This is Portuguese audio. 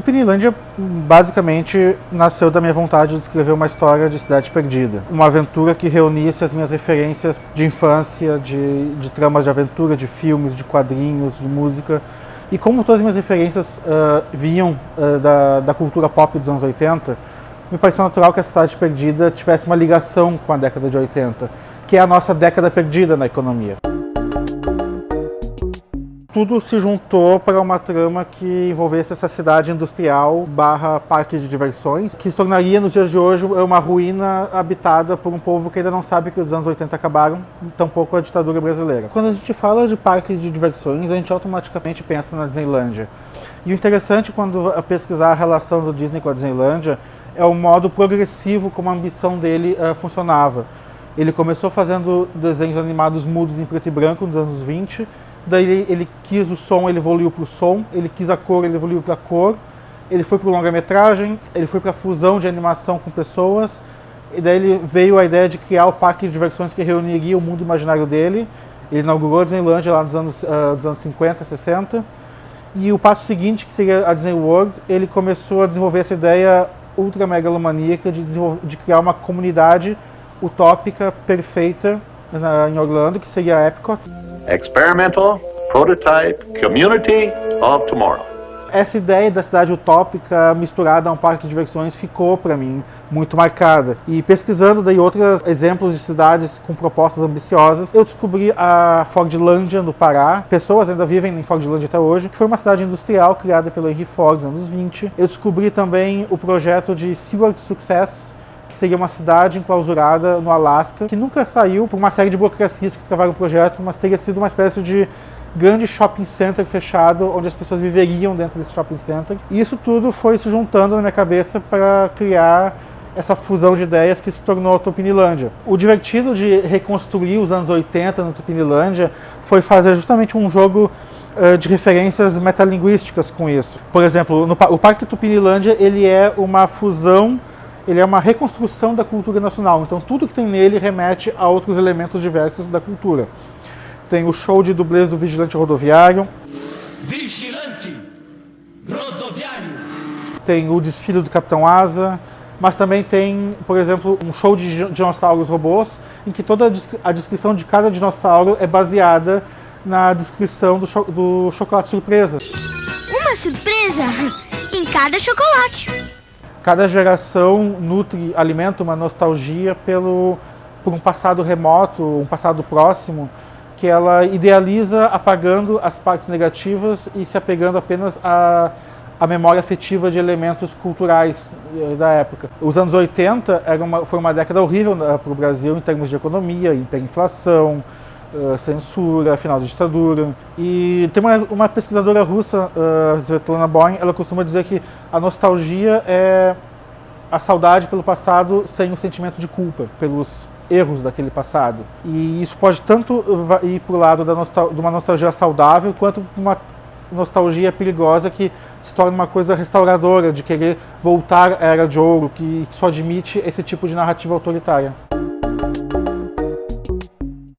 Tupinilândia basicamente nasceu da minha vontade de escrever uma história de cidade perdida. Uma aventura que reunisse as minhas referências de infância, de tramas de aventura, de filmes, de quadrinhos, de música. E como todas as minhas referências vinham da cultura pop dos anos 80, me pareceu natural que a Cidade Perdida tivesse uma ligação com a década de 80, que é a nossa década perdida na economia. Tudo se juntou para uma trama que envolvesse essa cidade industrial / parque de diversões, que se tornaria nos dias de hoje uma ruína habitada por um povo que ainda não sabe que os anos 80 acabaram, tampouco a ditadura brasileira. Quando a gente fala de parques de diversões, a gente automaticamente pensa na Disneylândia. E o interessante quando pesquisar a relação do Disney com a Disneylândia é o modo progressivo como a ambição dele funcionava. Ele começou fazendo desenhos animados mudos em preto e branco nos anos 20, daí ele quis o som, ele evoluiu para o som, ele quis a cor, ele evoluiu para a cor, ele foi para o longa-metragem, ele foi para a fusão de animação com pessoas, e daí ele veio a ideia de criar o parque de diversões que reuniria o mundo imaginário dele. Ele inaugurou a Disneylândia lá dos anos 50, 60, e o passo seguinte, que seria a Disney World, ele começou a desenvolver essa ideia ultra megalomaníaca de criar uma comunidade utópica perfeita em Orlando, que seria a Epcot. Experimental Prototype Community of Tomorrow. Essa ideia da cidade utópica misturada a um parque de diversões ficou para mim muito marcada. E pesquisando daí outros exemplos de cidades com propostas ambiciosas, eu descobri a Fordlândia no Pará. Pessoas ainda vivem em Fordlândia até hoje, que foi uma cidade industrial criada pelo Henry Ford nos anos 20. Eu descobri também o projeto de SeaWorld Success, que seria uma cidade enclausurada no Alasca, que nunca saiu por uma série de burocracias que travaram o projeto, mas teria sido uma espécie de grande shopping center fechado, onde as pessoas viveriam dentro desse shopping center. E isso tudo foi se juntando na minha cabeça para criar essa fusão de ideias que se tornou a Tupinilândia. O divertido de reconstruir os anos 80 no Tupinilândia foi fazer justamente um jogo de referências metalinguísticas com isso. Por exemplo, o Parque Tupinilândia ele é uma fusão, ele é uma reconstrução da cultura nacional, então tudo que tem nele remete a outros elementos diversos da cultura. Tem o show de dublês do Vigilante Rodoviário. Vigilante Rodoviário! Tem o desfile do Capitão Asa, mas também tem, por exemplo, um show de dinossauros robôs, em que toda a descrição de cada dinossauro é baseada na descrição do chocolate surpresa. Uma surpresa em cada chocolate! Cada geração nutre, alimenta uma nostalgia por um passado remoto, um passado próximo, que ela idealiza apagando as partes negativas e se apegando apenas à memória afetiva de elementos culturais da época. Os anos 80 foi uma década horrível para o Brasil em termos de economia, hiperinflação, censura, final da ditadura. E tem uma pesquisadora russa, Svetlana Boym, ela costuma dizer que a nostalgia é a saudade pelo passado sem o sentimento de culpa pelos erros daquele passado. E isso pode tanto ir para o lado de uma nostalgia saudável, quanto uma nostalgia perigosa que se torna uma coisa restauradora, de querer voltar à Era de Ouro, que só admite esse tipo de narrativa autoritária.